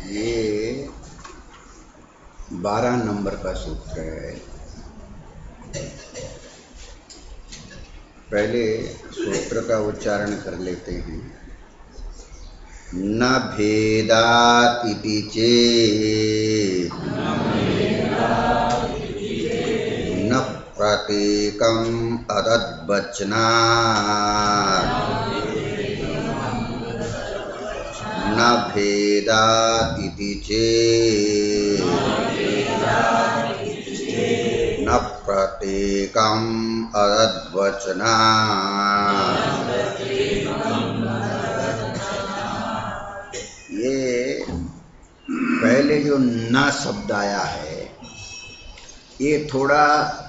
ये 12 नंबर का सूत्र है। पहले सूत्र का उच्चारण कर लेते हैं। न भेदात् इति चेत् न प्रतीकम् अदद्वचनात् न भेदात् इति चेत् न प्रतीकम् अदद्वचनात्। ये पहले जो न शब्द आया है ये थोड़ा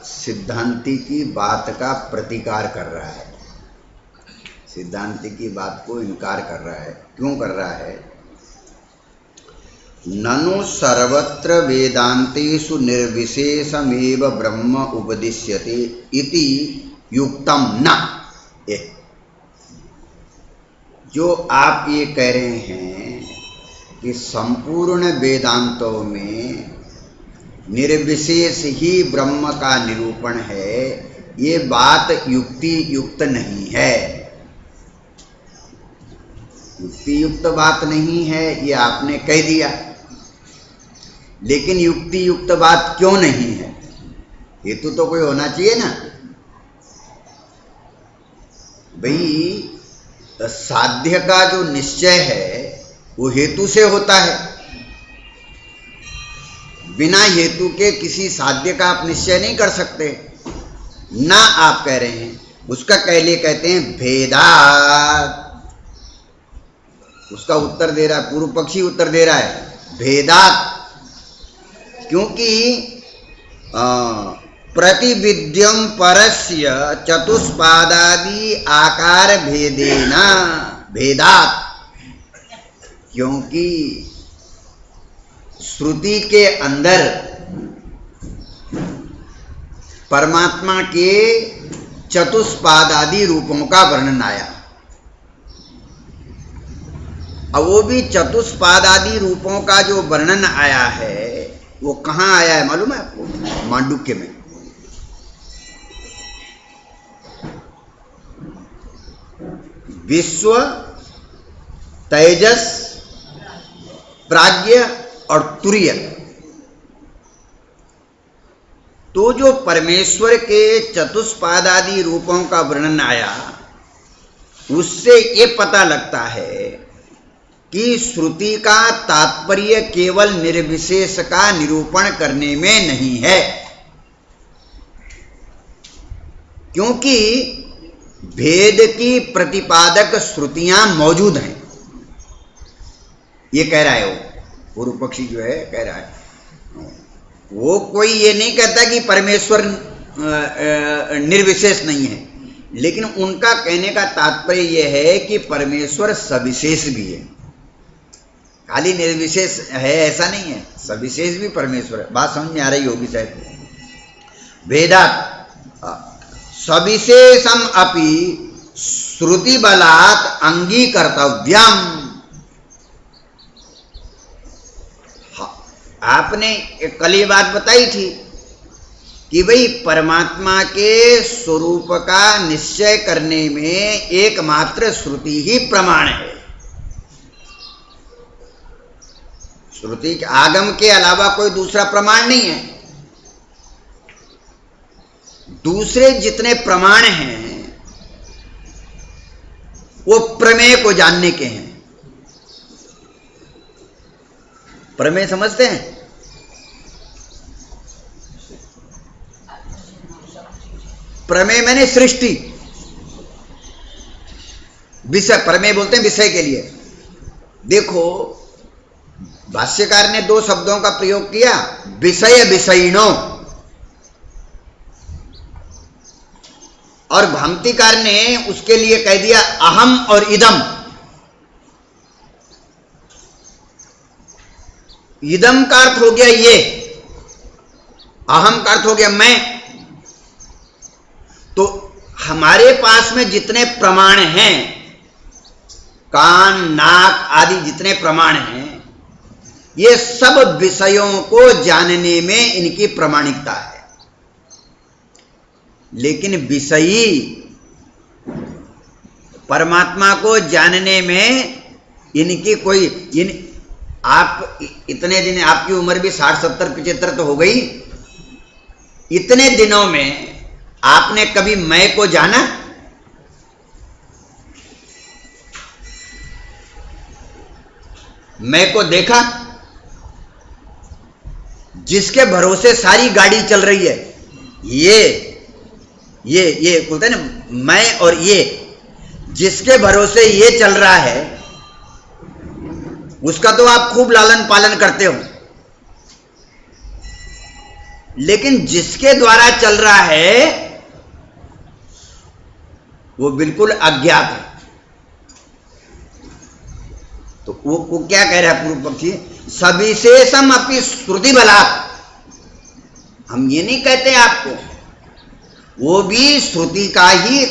सिद्धांती की बात का प्रतिकार कर रहा है, सिद्धांति की बात को इनकार कर रहा है। क्यों कर रहा है? ननु सर्वत्र वेदांतेषु निर्विशेषमेव ब्रह्म उपदिश्यते इति युक्तम न। जो आप ये कह रहे हैं कि संपूर्ण वेदांतों में निर्विशेष ही ब्रह्म का निरूपण है, ये बात युक्ति युक्त नहीं है। युक्ति युक्त बात नहीं है ये आपने कह दिया, लेकिन युक्ति युक्त बात क्यों नहीं है? हेतु तो कोई होना चाहिए ना भाई। साध्य का जो निश्चय है वो हेतु से होता है। बिना हेतु के किसी साध्य का आप निश्चय नहीं कर सकते। ना आप कह रहे हैं, उसका कहले कहते हैं भेदात्। उसका उत्तर दे रहा है, पूर्व पक्षी उत्तर दे रहा है भेदात्, क्योंकि प्रतिविद्यम परस्य चतुष्पादादि आकार भेदेन भेदात्। क्योंकि श्रुति के अंदर परमात्मा के चतुष्पादादि रूपों का वर्णन आया। अब वो भी चतुष्पादादि रूपों का जो वर्णन आया है वो कहाँ आया है मालूम है आपको? मांडुक्य में। विश्व, तेजस, प्राज्ञ और तुरीय, तो जो परमेश्वर के चतुष्पादादि रूपों का वर्णन आया उससे ये पता लगता है कि श्रुति का तात्पर्य केवल निर्विशेष का निरूपण करने में नहीं है, क्योंकि भेद की प्रतिपादक श्रुतियां मौजूद हैं। ये कह रहा है वो पूर्व पक्षी जो है कह रहा है। वो कोई ये नहीं कहता कि परमेश्वर निर्विशेष नहीं है, लेकिन उनका कहने का तात्पर्य यह है कि परमेश्वर सविशेष भी है। खाली निर्विशेष है ऐसा नहीं है, सविशेष भी परमेश्वर है। बात समझ में आ रही होगी शायद। भेदात् सविशेषम अपि श्रुति बलात् अंगीकर्तव्यम। आपने कल ये बात बताई थी कि भाई परमात्मा के स्वरूप का निश्चय करने में एकमात्र श्रुति ही प्रमाण है। श्रुति के आगम के अलावा कोई दूसरा प्रमाण नहीं है। दूसरे जितने प्रमाण हैं वो प्रमेय को जानने के हैं। प्रमेय समझते हैं? प्रमेय मैंने सृष्टि, विषय। प्रमेय बोलते हैं विषय के लिए। देखो, भाष्यकार ने दो शब्दों का प्रयोग किया, विषय विषयिणो, और भामतीकार ने उसके लिए कह दिया अहम और इदम। इदम का अर्थ हो गया ये, अहम का अर्थ हो गया मैं। तो हमारे पास में जितने प्रमाण हैं, कान नाक आदि जितने प्रमाण हैं, ये सब विषयों को जानने में इनकी प्रामाणिकता है। लेकिन विषयी परमात्मा को जानने में इनकी कोई आप इतने दिन, आपकी उम्र भी 60 70 75 तो हो गई, इतने दिनों में आपने कभी मैं को जाना? मैं को देखा? जिसके भरोसे सारी गाड़ी चल रही है, ये बोलते हैं ना, मैं और ये, जिसके भरोसे ये चल रहा है उसका तो आप खूब लालन पालन करते हो, लेकिन जिसके द्वारा चल रहा है वो बिल्कुल अज्ञात है। तो वो क्या कह रहा है पूर्व पक्षी? सविशेषम अपि श्रुति बलात्। हम ये नहीं कहते आपको, वो भी श्रुति का ही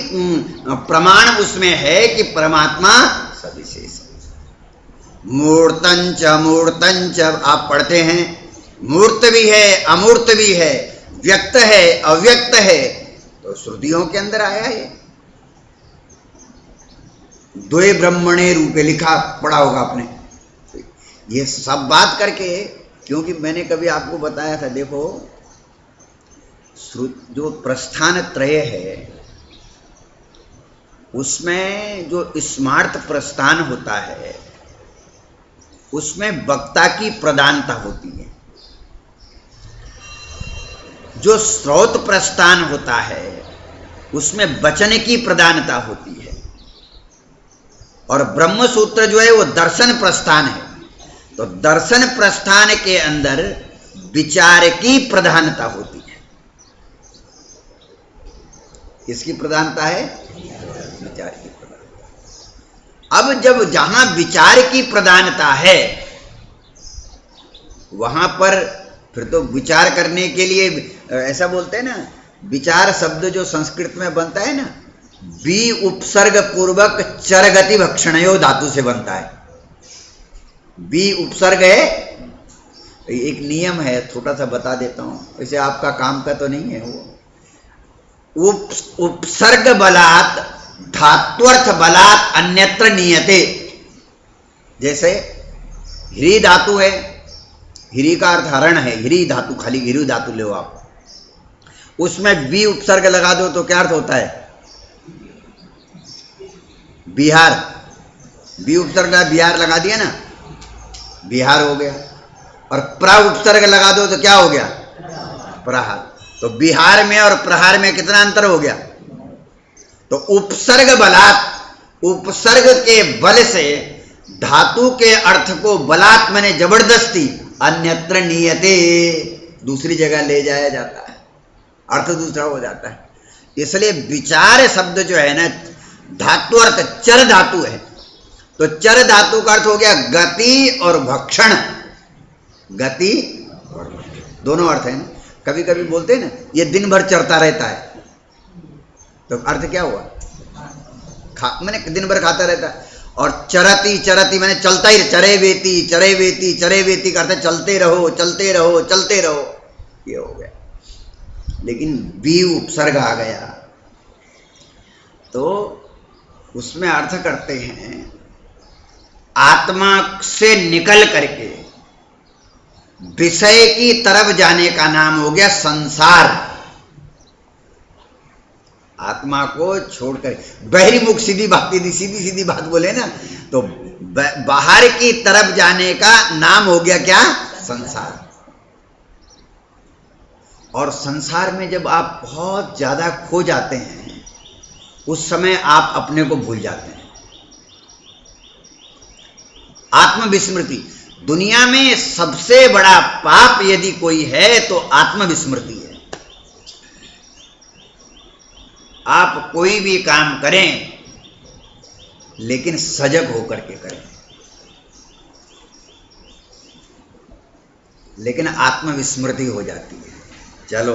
प्रमाण उसमें है कि परमात्मा सविशेष। मूर्तंच अमूर्तंच आप पढ़ते हैं, मूर्त भी है अमूर्त भी है, व्यक्त है अव्यक्त है, तो श्रुतियों के अंदर आया है। द्वे ब्रह्मणे रूपे लिखा पढ़ा होगा आपने। ये सब बात करके, क्योंकि मैंने कभी आपको बताया था, देखो जो प्रस्थान त्रय है उसमें जो स्मार्त प्रस्थान होता है उसमें वक्ता की प्रधानता होती है। जो श्रौत प्रस्थान होता है उसमें वचन की प्रधानता होती है। और ब्रह्म सूत्र जो है वो दर्शन प्रस्थान है। तो दर्शन प्रस्थान के अंदर विचार की प्रधानता होती है। किसकी प्रधानता है? विचार की प्रधानता। अब जब जहां विचार की प्रधानता है वहां पर फिर तो विचार करने के लिए ऐसा बोलते हैं ना, विचार शब्द जो संस्कृत में बनता है ना, बी उपसर्ग पूर्वक चरगति भक्षणयो धातु से बनता है। बी उपसर्ग है, एक नियम है, छोटा सा बता देता हूं, वैसे आपका काम का तो नहीं है वो। उपसर्ग बलात् धात्वर्थ बलात् अन्यत्र नियते। जैसे ह्री धातु है, ह्री का अर्थ हरण है, ह्री धातु, खाली ह्री धातु लो आप, उसमें बी उपसर्ग लगा दो तो क्या अर्थ होता है? बिहार। बी उपसर्ग बिहार लगा दिया ना, बिहार हो गया। और प्र उपसर्ग लगा दो तो क्या हो गया? प्रहार। तो बिहार में और प्रहार में कितना अंतर हो गया? तो उपसर्ग बलात्, उपसर्ग के बल से धातु के अर्थ को बलात् माने जबरदस्ती अन्यत्र नियते, दूसरी जगह ले जाया जाता है, अर्थ दूसरा हो जाता है। इसलिए विचार शब्द जो है ना, धातु अर्थ चर धातु है। तो चर धातु का अर्थ हो गया गति और भक्षण। गति और दोनों अर्थ है ना। कभी कभी बोलते हैं ना, ये दिन भर चरता रहता है, तो अर्थ क्या हुआ? मैंने दिन भर खाता रहता है। और चरती, चरती मैंने चलता ही, चरे वेती, चरे वेती, चरे वेती का अर्थ चलते रहो चलते रहो चलते रहो, ये हो गया। लेकिन बी उपसर्ग आ गया तो उसमें अर्थ करते हैं आत्मा से निकल करके विषय की तरफ जाने का नाम हो गया संसार। आत्मा को छोड़कर बहिर्मुख, सीधी बात, सीधी सीधी बात बोले ना, तो बाहर की तरफ जाने का नाम हो गया क्या? संसार। और संसार में जब आप बहुत ज्यादा खो जाते हैं उस समय आप अपने को भूल जाते हैं। आत्मविस्मृति। दुनिया में सबसे बड़ा पाप यदि कोई है तो आत्मविस्मृति है। आप कोई भी काम करें लेकिन सजग होकर के करें, लेकिन आत्मविस्मृति हो जाती है। चलो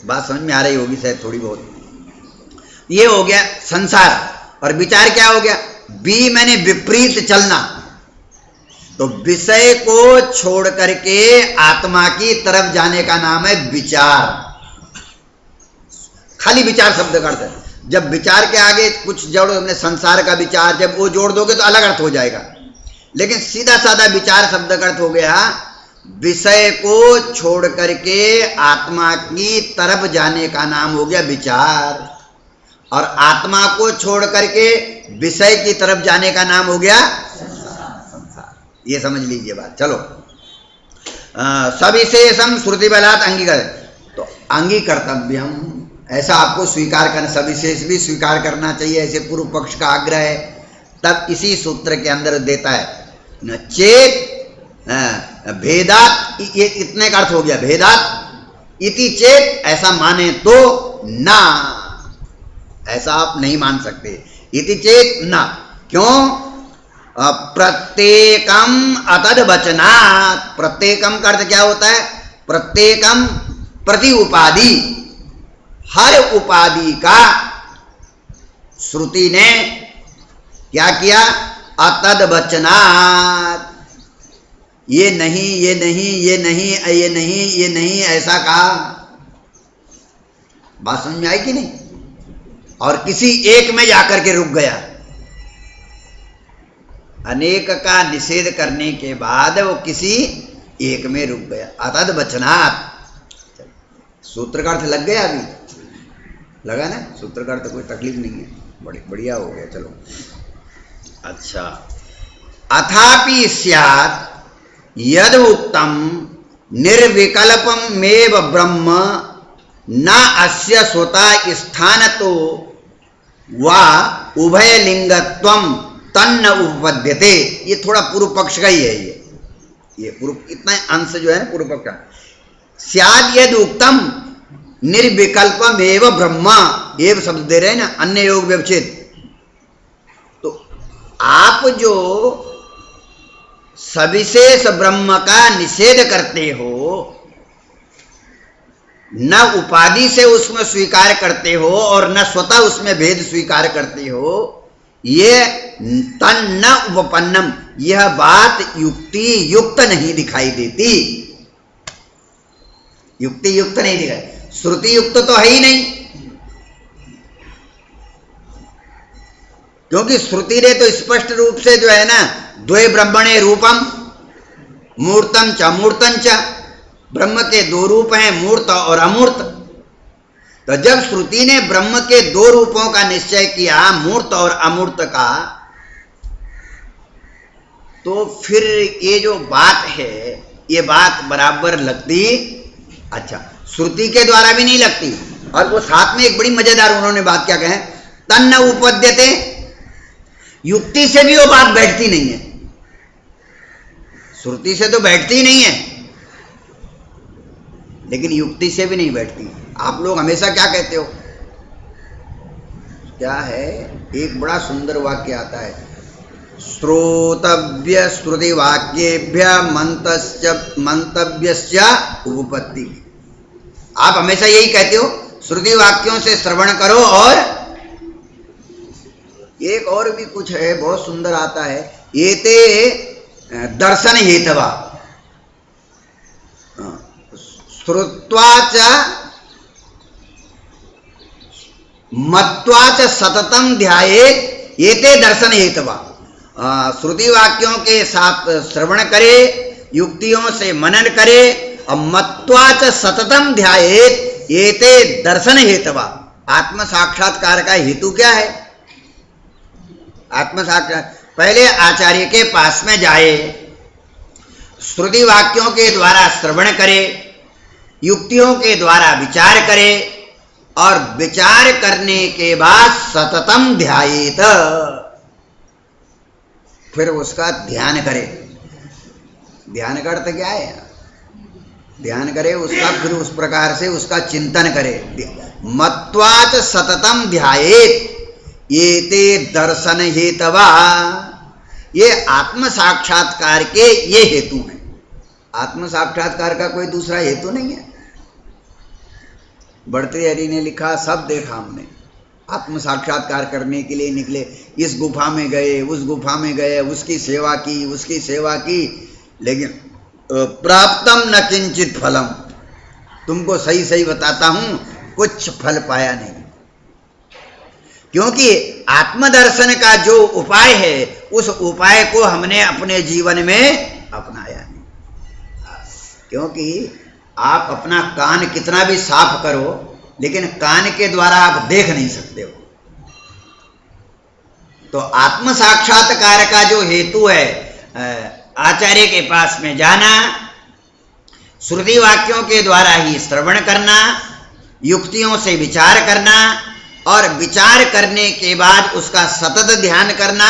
बात समझ में आ रही होगी शायद थोड़ी बहुत। ये हो गया संसार। और विचार क्या हो गया? बी मैंने विपरीत चलना। तो विषय को छोड़ करके आत्मा की तरफ जाने का नाम है विचार। खाली विचार शब्द का अर्थ है। जब विचार के आगे कुछ जोड़ो, हमने संसार का विचार, जब वो जोड़ दोगे तो अलग अर्थ हो जाएगा। लेकिन सीधा साधा विचार शब्द का अर्थ हो गया विषय को छोड़ करके आत्मा की तरफ जाने का नाम हो गया विचार। और आत्मा को छोड़ करके विषय की तरफ जाने का नाम हो गया संसार। ये समझ लीजिए बात। चलो सविशेषम श्रुति बलात् अंगीकार। तो अंगीकर्तव्यम, ऐसा आपको स्वीकार करना, सविशेष भी स्वीकार करना चाहिए, ऐसे पूर्व पक्ष का आग्रह है। तब इसी सूत्र के अंदर देता है चेत भेदात, ये इतने का अर्थ हो गया भेदात इति चेत, ऐसा माने तो ना, ऐसा आप नहीं मान सकते। इति चेत ना, क्यों? प्रत्येकम अतद वचनात्। प्रत्येकम का अर्थ क्या होता है? प्रत्येकम प्रति उपाधि, हर उपाधि का श्रुति ने क्या किया? अतद वचनात्। ये नहीं, ये नहीं, ये नहीं, ये नहीं, ये नहीं, ऐसा कहा। बात समझ में आई कि नहीं? और किसी एक में जाकर के रुक गया। अनेक का निषेध करने के बाद वो किसी एक में रुक गया। अतद वचनात्। सूत्र का अर्थ लग गया? अभी लगा ना? सूत्र का अर्थ कोई तकलीफ नहीं है, बढ़िया हो गया। चलो अच्छा। अथापि स्यात् यद उक्तम निर्विकल्पमेव ब्रह्म न अस्य स्वतः स्थानतो वा उभयलिंगत्वम तन्न उपपद्यते। ये थोड़ा पूर्व पक्ष का ही है। ये पूर्व, इतना अंश जो है ना पूर्व पक्ष का। स्याद यद उक्तम निर्विकल्पमेव ब्रह्म, एव शब्द दे रहे हैं ना, अन्य योग व्यवच्छेद। तो आप जो सविशेष ब्रह्म का निषेध करते हो, न उपाधि से उसमें स्वीकार करते हो और न स्वतः उसमें भेद स्वीकार करते हो, ये तन्न उपपन्नम, यह बात युक्ति युक्त नहीं दिखाई देती। युक्ति युक्त नहीं दिखाई, श्रुति युक्त तो है ही नहीं। क्योंकि श्रुति ने तो स्पष्ट रूप से जो है ना, द्वे ब्रह्मणे रूपम मूर्तम च मूर्तम च, ब्रह्म के दो रूप हैं, मूर्त और अमूर्त। तो जब श्रुति ने ब्रह्म के दो रूपों का निश्चय किया, मूर्त और अमूर्त का, तो फिर ये जो बात है, ये बात बराबर लगती, अच्छा श्रुति के द्वारा भी नहीं लगती। और वो साथ में एक बड़ी मजेदार उन्होंने बात क्या कहे, तन्न उपपद्यते, युक्ति से भी वो बात बैठती नहीं है। श्रुति से तो बैठती ही नहीं है, लेकिन युक्ति से भी नहीं बैठती। आप लोग हमेशा क्या कहते हो, क्या है, एक बड़ा सुंदर वाक्य आता है, श्रोतव्य श्रुति वाक्येभ्य मंतव्यस्य उपपत्ति। आप हमेशा यही कहते हो, श्रुति वाक्यों से श्रवण करो। और एक और भी कुछ है, बहुत सुंदर आता है, एते दर्शन हेतवा श्रुत्वाच मत्वाच सततम ध्यायेत एते दर्शन हेतवा। श्रुति वाक्यों के साथ श्रवण करे, युक्तियों से मनन करे, और मत्वाच सततम ध्यायेत एते दर्शन हेतवा। आत्म साक्षात्कार का हेतु क्या है? आत्म साक्षात्कार, पहले आचार्य के पास में जाए, श्रुति वाक्यों के द्वारा श्रवण करे, युक्तियों के द्वारा विचार करे, और विचार करने के बाद सततम ध्यायेत, फिर उसका ध्यान करे। ध्यान का अर्थ क्या है? ध्यान करे उसका, फिर उस प्रकार से उसका चिंतन करे। मत्वाच सततम ध्यायेत एते दर्शन हेतवा, ये आत्म साक्षात्कार के ये हेतु हैं। आत्म साक्षात्कार का कोई दूसरा हेतु नहीं है। भर्तृहरि ने लिखा, सब देखा हमने, आत्म साक्षात्कार करने के लिए निकले, इस गुफा में गए, उस गुफा में गए, उसकी सेवा की, उसकी सेवा की, लेकिन प्राप्तम न किंचित फलम, तुमको सही सही बताता हूं, कुछ फल पाया नहीं। क्योंकि आत्मदर्शन का जो उपाय है, उस उपाय को हमने अपने जीवन में अपनाया नहीं। क्योंकि आप अपना कान कितना भी साफ करो, लेकिन कान के द्वारा आप देख नहीं सकते हो। तो आत्म साक्षात्कार का जो हेतु है, आचार्य के पास में जाना, श्रुति वाक्यों के द्वारा ही श्रवण करना, युक्तियों से विचार करना, और विचार करने के बाद उसका सतत ध्यान करना,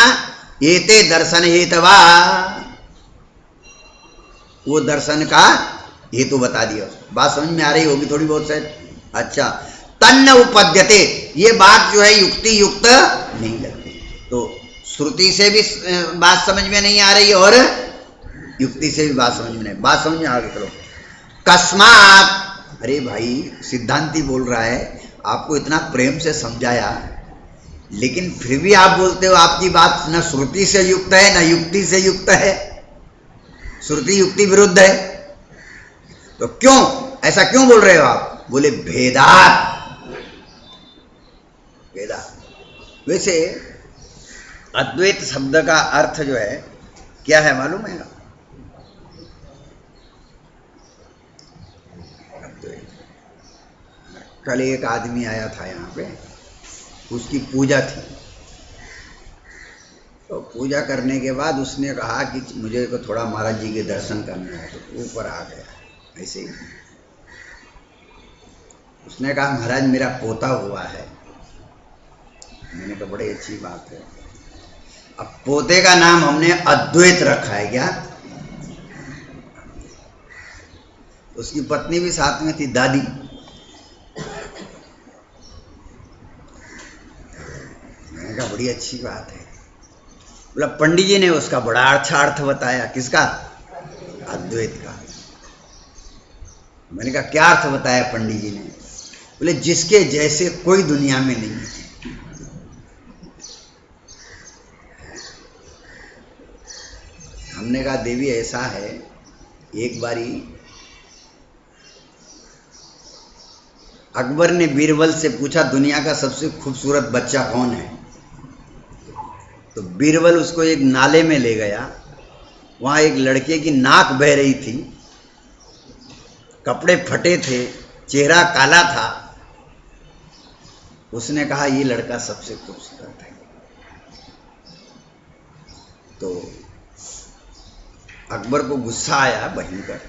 एते दर्शन हेतवा, वो दर्शन का हेतु बता दिया। बात समझ में आ रही होगी थोड़ी बहुत शायद। अच्छा, तन्न उपद्यते, ये बात जो है युक्ति युक्त नहीं लगती। तो श्रुति से भी बात समझ में नहीं आ रही और युक्ति से भी बात समझ में नहीं। बात समझ में आ गई? चलो, कस्मात, अरे भाई सिद्धांती बोल रहा है, आपको इतना प्रेम से समझाया, लेकिन फिर भी आप बोलते हो आपकी बात न श्रुति से युक्त है न युक्ति से युक्त है, श्रुति युक्ति विरुद्ध है। तो क्यों ऐसा क्यों बोल रहे हो आप? बोले भेदात, भेदात। वैसे अद्वैत शब्द का अर्थ जो है क्या है मालूम है? कल एक आदमी आया था यहाँ पे, उसकी पूजा थी, तो पूजा करने के बाद उसने कहा कि मुझे को थोड़ा महाराज जी के दर्शन करना है, तो ऊपर आ गया ऐसे ही। उसने कहा महाराज मेरा पोता हुआ है। मैंने कहा बड़ी अच्छी बात है। अब पोते का नाम हमने अद्वैत रखा है क्या? उसकी पत्नी भी साथ में थी, दादी। मैंने कहा बड़ी अच्छी बात है। बोला पंडित जी ने उसका बड़ा अच्छा अर्थ बताया। किसका? अद्वैत का। मैंने कहा क्या अर्थ बताया पंडित जी ने? बोले जिसके जैसे कोई दुनिया में नहीं है। हमने कहा देवी ऐसा है, एक बारी अकबर ने बीरबल से पूछा दुनिया का सबसे खूबसूरत बच्चा कौन है? तो बीरबल उसको एक नाले में ले गया। वहां एक लड़के की नाक बह रही थी, कपड़े फटे थे, चेहरा काला था। उसने कहा ये लड़का सबसे खूबसूरत है। तो अकबर को गुस्सा आया भयंकर।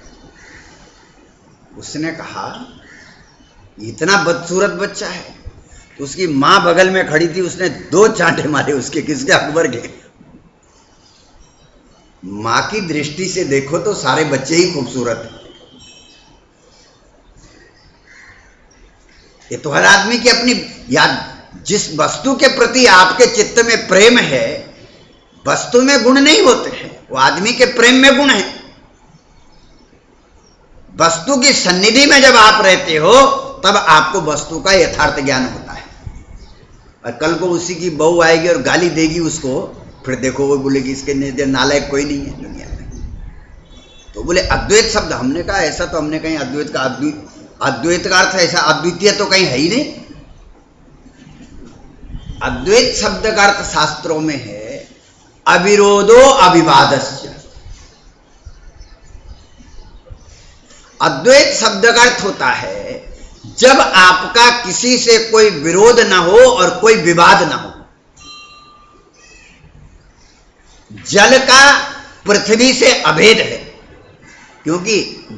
उसने कहा इतना बदसूरत बच्चा है। तो उसकी मां बगल में खड़ी थी, उसने 2 चांटे मारे उसके। किसके? अकबर के। मां की दृष्टि से देखो तो सारे बच्चे ही खूबसूरत हैं। ये तो हर आदमी की अपनी याद, जिस वस्तु के प्रति आपके चित्त में प्रेम है, वस्तु में गुण नहीं होते हैं, वो आदमी के प्रेम में गुण है। वस्तु की सन्निधि में जब आप रहते हो तब आपको वस्तु का यथार्थ ज्ञान होता है। और कल को उसी की बहू आएगी और गाली देगी उसको, फिर देखो वो बोलेगी इसके नालायक कोई नहीं है दुनिया में। तो बोले अद्वैत शब्द, हमने कहा ऐसा तो हमने कहीं अद्वैत का अर्थ ऐसा अद्वितीय तो कहीं है ही नहीं। अद्वैत शब्द का अर्थ शास्त्रों में है अविरोधो अविवादस्य। अद्वैत शब्द का अर्थ होता है जब आपका किसी से कोई विरोध ना हो और कोई विवाद ना हो। जल का पृथ्वी से अभेद है, क्योंकि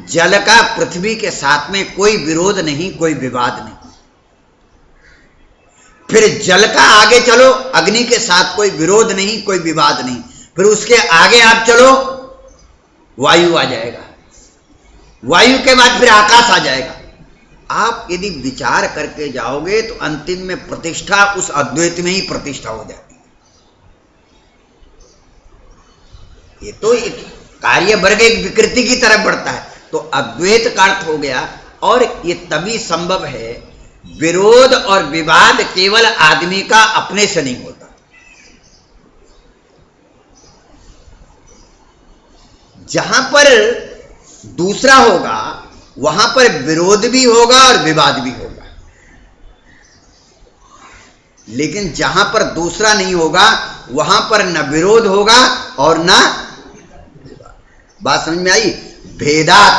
जल का पृथ्वी के साथ में कोई विरोध नहीं, कोई विवाद नहीं। फिर जल का आगे चलो, अग्नि के साथ कोई विरोध नहीं, कोई विवाद नहीं। फिर उसके आगे आप चलो वायु आ जाएगा, वायु के बाद फिर आकाश आ जाएगा। आप यदि विचार करके जाओगे तो अंतिम में प्रतिष्ठा उस अद्वैत में ही प्रतिष्ठा हो जाती है। ये तो एक कार्य वर्ग एक विकृति की तरफ बढ़ता है, तो अद्वैत का अर्थ हो गया। और ये तभी संभव है, विरोध और विवाद केवल आदमी का अपने से नहीं होता। जहां पर दूसरा होगा वहां पर विरोध भी होगा और विवाद भी होगा, लेकिन जहां पर दूसरा नहीं होगा वहां पर न विरोध होगा और न विवाद। बात समझ में आई? भेदात,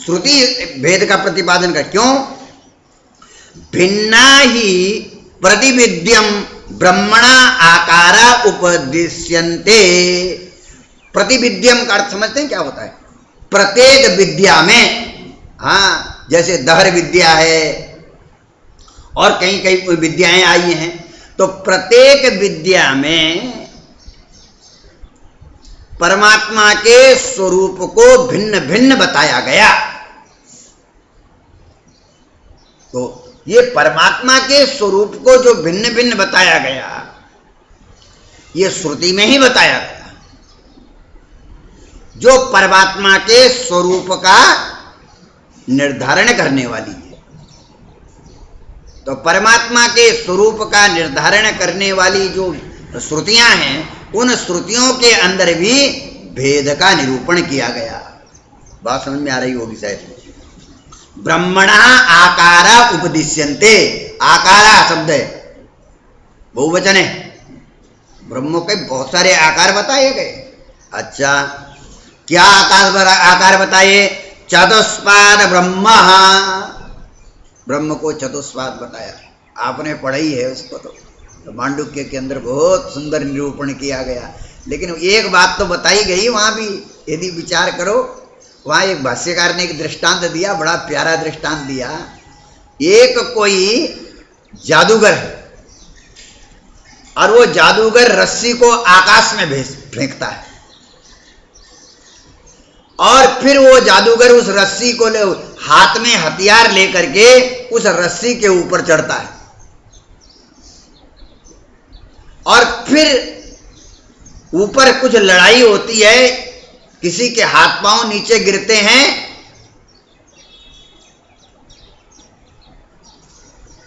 श्रुति भेद का प्रतिपादन कर, क्यों? भिन्ना ही प्रतिविद्यम ब्रह्मणा आकारा उपदिश्यन्ते। प्रतिविद्यम का अर्थ समझते हैं क्या होता है? प्रत्येक विद्या में, हाँ, जैसे दहर विद्या है और कई कई विद्याएं आई हैं, तो प्रत्येक विद्या में परमात्मा के स्वरूप को भिन्न भिन्न बताया गया। तो ये परमात्मा के स्वरूप को जो भिन्न भिन्न बताया गया, ये श्रुति में ही बताया गया, जो परमात्मा के स्वरूप का निर्धारण करने वाली है। तो परमात्मा के स्वरूप का निर्धारण करने वाली जो श्रुतियां हैं, उन श्रुतियों के अंदर भी भेद का निरूपण किया गया। बात समझ में आ रही होगी शायद। ब्रह्मणा आकारा उपदिश्यन्ते, आकारा शब्द है, बहुवचन है। ब्रह्म के बहुत सारे आकार बताए गए। अच्छा, क्या आकार बताए? चतुष्पाद ब्रह्म, ब्रह्म को चतुष्पाद बताया। आपने पढ़ाई है उसको, तो मांडुक्य के अंदर बहुत सुंदर निरूपण किया गया। लेकिन एक बात तो बताई गई वहां भी, यदि विचार करो, वहां एक भाष्यकार ने एक दृष्टांत दिया, बड़ा प्यारा दृष्टांत दिया। एक कोई जादूगर है और वो जादूगर रस्सी को आकाश में फेंकता है, और फिर वो जादूगर उस रस्सी को हाथ में हथियार लेकर के उस रस्सी के ऊपर चढ़ता है, और फिर ऊपर कुछ लड़ाई होती है, किसी के हाथ पांव नीचे गिरते हैं।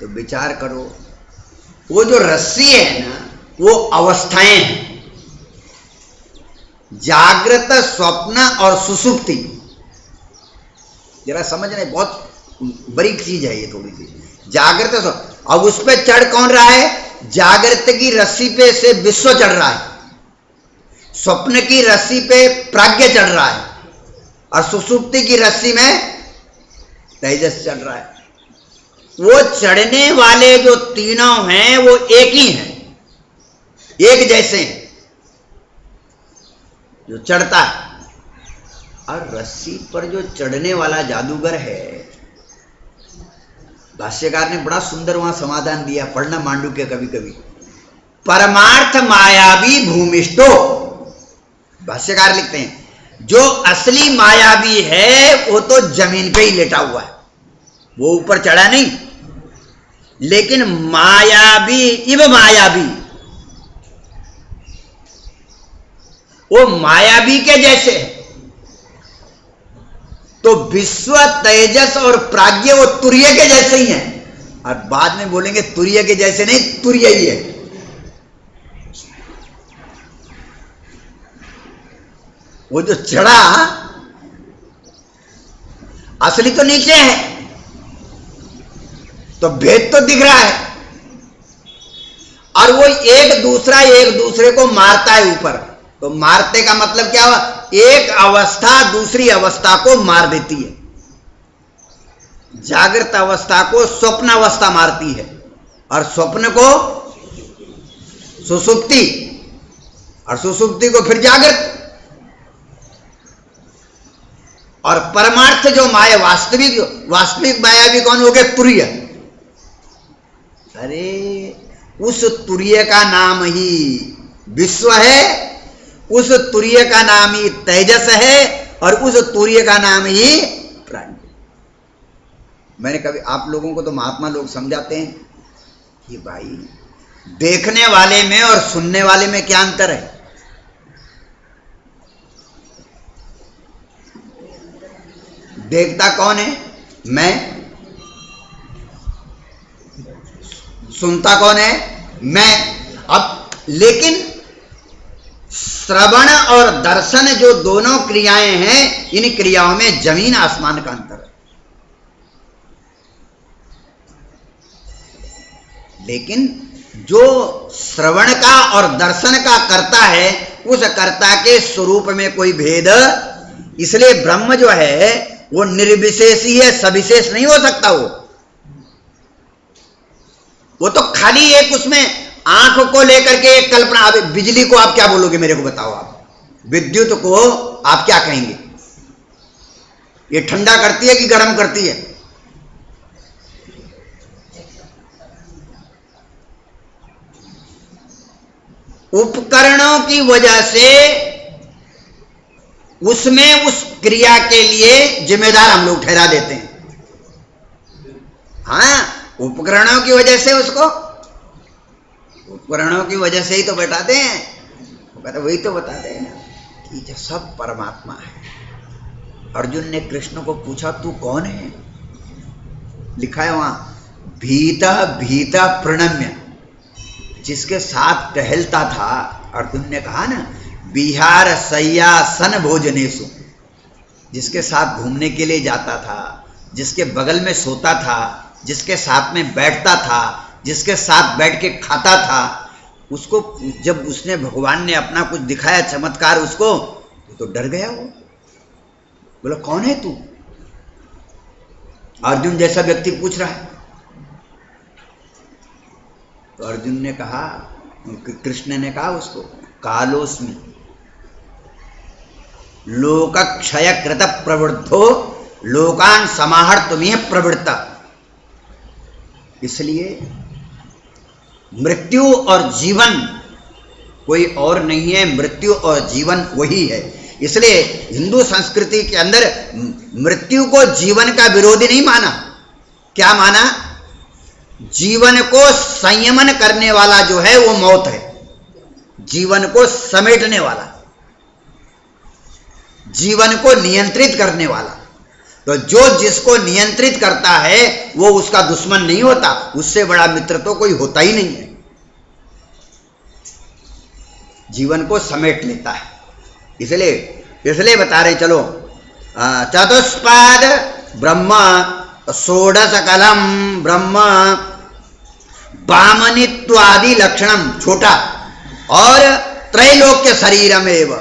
तो विचार करो, वो जो रस्सी है ना, वो अवस्थाएं हैं, जागृत, स्वप्न और सुसुप्ति। जरा समझना, बहुत बारीक चीज है ये थोड़ी सी। जागृत स्वप्न, अब उस पर चढ़ कौन रहा है? जागृत की रस्सी पे से विश्व चढ़ रहा है, स्वप्न की रस्सी पे प्राज्ञ चढ़ रहा है, और सुसुप्ति की रस्सी में तेजस चढ़ रहा है। वो चढ़ने वाले जो तीनों हैं वो एक ही हैं, एक जैसे हैं, जो चढ़ता है। और रस्सी पर जो चढ़ने वाला जादूगर है, भाष्यकार ने बड़ा सुंदर वहां समाधान दिया, पढ़ना मांडुक्य कभी कभी। परमार्थ मायावी भूमिष्ठो, भाष्यकार लिखते हैं, जो असली मायावी है वो तो जमीन पे ही लेटा हुआ है, वो ऊपर चढ़ा नहीं। लेकिन मायावी, इव मायावी, वो मायावी के जैसे है। तो विश्व, तेजस और प्राज्ञ वो तुर्य के जैसे ही हैं। और बाद में बोलेंगे तुर्य के जैसे नहीं, तुर्य ही है। वो जो चढ़ा असली तो नीचे है, तो भेद तो दिख रहा है। और वो एक दूसरे को मारता है ऊपर। तो मारते का मतलब क्या हुआ? एक अवस्था दूसरी अवस्था को मार देती है। जागृत अवस्था को स्वप्न अवस्था मारती है, और स्वप्न को सुसुप्ति, और सुसुप्ति को फिर जागृत। और परमार्थ जो माया, वास्तविक माया भी कौन हो गया? तुर्य। अरे उस तुर्य का नाम ही विश्व है, उस तुर्य का नाम ही तेजस है, और उस तूर्य का नाम ही प्राण। मैंने कभी आप लोगों को तो महात्मा लोग समझाते हैं कि भाई देखने वाले में और सुनने वाले में क्या अंतर है? देखता कौन है? मैं। सुनता कौन है? मैं। अब लेकिन श्रवण और दर्शन जो दोनों क्रियाएं हैं, इन क्रियाओं में जमीन आसमान का अंतर है। लेकिन जो श्रवण का और दर्शन का करता है, उस कर्ता के स्वरूप में कोई भेद, इसलिए ब्रह्म जो है वो निर्विशेषी है, सविशेष नहीं हो सकता। वो तो खाली एक उसमें आंख को लेकर के एक कल्पना। अब बिजली को आप क्या बोलोगे मेरे को बताओ? आप विद्युत को आप क्या कहेंगे? ये ठंडा करती है कि गर्म करती है? उपकरणों की वजह से उसमें उस क्रिया के लिए जिम्मेदार हम लोग ठहरा देते हैं। हाँ, उपकरणों की वजह से उसको, उपकरणों की वजह से ही तो बैठाते हैं। वो कहते वही तो बताते हैं ना कि सब परमात्मा है। अर्जुन ने कृष्ण को पूछा तू कौन है? लिखा है वहां, भीता भीता प्रणम्य। जिसके साथ टहलता था, अर्जुन ने कहा ना, बिहार सय्यासन भोजनेसु, जिसके साथ घूमने के लिए जाता था, जिसके बगल में सोता था, जिसके साथ में बैठता था, जिसके साथ बैठ के खाता था, उसको जब उसने भगवान ने अपना कुछ दिखाया चमत्कार उसको, तो डर गया। वो बोला कौन है तू? अर्जुन जैसा व्यक्ति पूछ रहा है। तो अर्जुन ने कहा, कृष्ण ने कहा उसको, कालोस्मि लोकक्षय कृत प्रवृद्धो लोकान समाहर्तुमिह प्रवृत्ता। इसलिए मृत्यु और जीवन कोई और नहीं है, मृत्यु और जीवन वही है। इसलिए हिंदू संस्कृति के अंदर मृत्यु को जीवन का विरोधी नहीं माना। क्या माना? जीवन को संयमन करने वाला जो है वो मौत है, जीवन को समेटने वाला, जीवन को नियंत्रित करने वाला। तो जो जिसको नियंत्रित करता है वो उसका दुश्मन नहीं होता, उससे बड़ा मित्र तो कोई होता ही नहीं है। जीवन को समेट लेता है। इसलिए बता रहे, चलो चतुष्पाद ब्रह्म षोडश कलम ब्रह्म वामनित्वादि लक्षणम, छोटा और त्रैलोक्य शरीरमेव,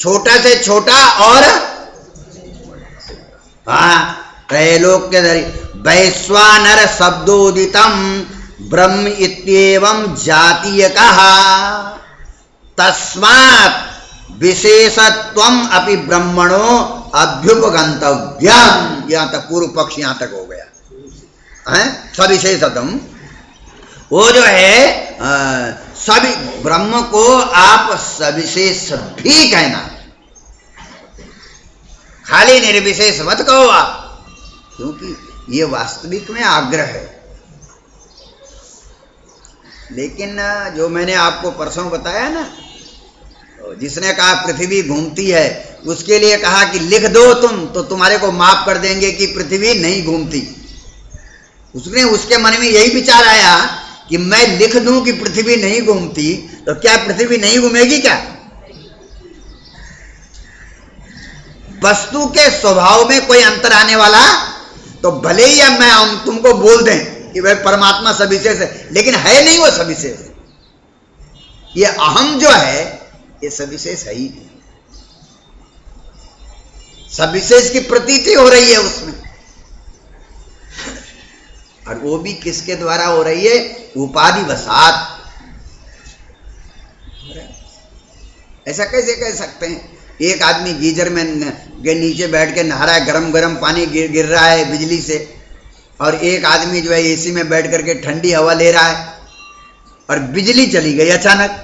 छोटा से छोटा और त्रैलोक्य वैश्वानर शब्दोदितम ब्रह्म इत्येवं जातीयकः तस्मात् विशेषत्वम अपि ब्रह्मणो अभ्युपगंतव्यम। यहां तक पूर्व पक्ष यहां तक हो गया है। सविशेषतम वो जो है सभी ब्रह्म को आप सविशेष भी कहना, खाली निर्विशेष मत कहो आप, क्योंकि ये वास्तविक में आग्रह है। लेकिन जो मैंने आपको परसों बताया ना, जिसने कहा पृथ्वी घूमती है, उसके लिए कहा कि लिख दो तुम, तो तुम्हारे को माफ कर देंगे कि पृथ्वी नहीं घूमती। उसके मन में यही विचार आया कि मैं लिख दूं कि पृथ्वी नहीं घूमती, तो क्या पृथ्वी नहीं घूमेगी क्या? वस्तु के स्वभाव में कोई अंतर आने वाला, तो भले ही अब मैं तुमको बोल दें कि भाई परमात्मा सविशेष है, लेकिन है नहीं वो सविशेष। ये अहम जो है ये सविशेष है ही नहीं। सविशेष की प्रतीति हो रही है उसमें, और वो भी किसके द्वारा हो रही है? उपाधि वसात। ऐसा कैसे कह सकते हैं? एक आदमी गीजर में के नीचे बैठ के नहा रहा है, गरम गरम पानी गिर रहा है बिजली से, और एक आदमी जो है एसी में बैठ करके ठंडी हवा ले रहा है, और बिजली चली गई अचानक,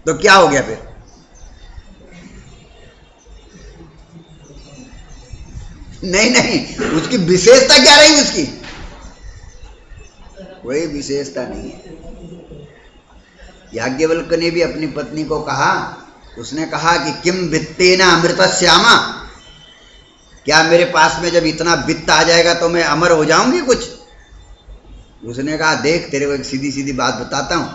तो क्या हो गया फिर? नहीं नहीं, उसकी विशेषता क्या रही? उसकी कोई विशेषता नहीं है। याज्ञवल्क्य ने भी अपनी पत्नी को कहा, उसने कहा कि किम वित्तेन अमृतस्यामा, क्या मेरे पास में जब इतना वित्त आ जाएगा तो मैं अमर हो जाऊंगी कुछ? उसने कहा देख तेरे को एक सीधी सीधी बात बताता हूं,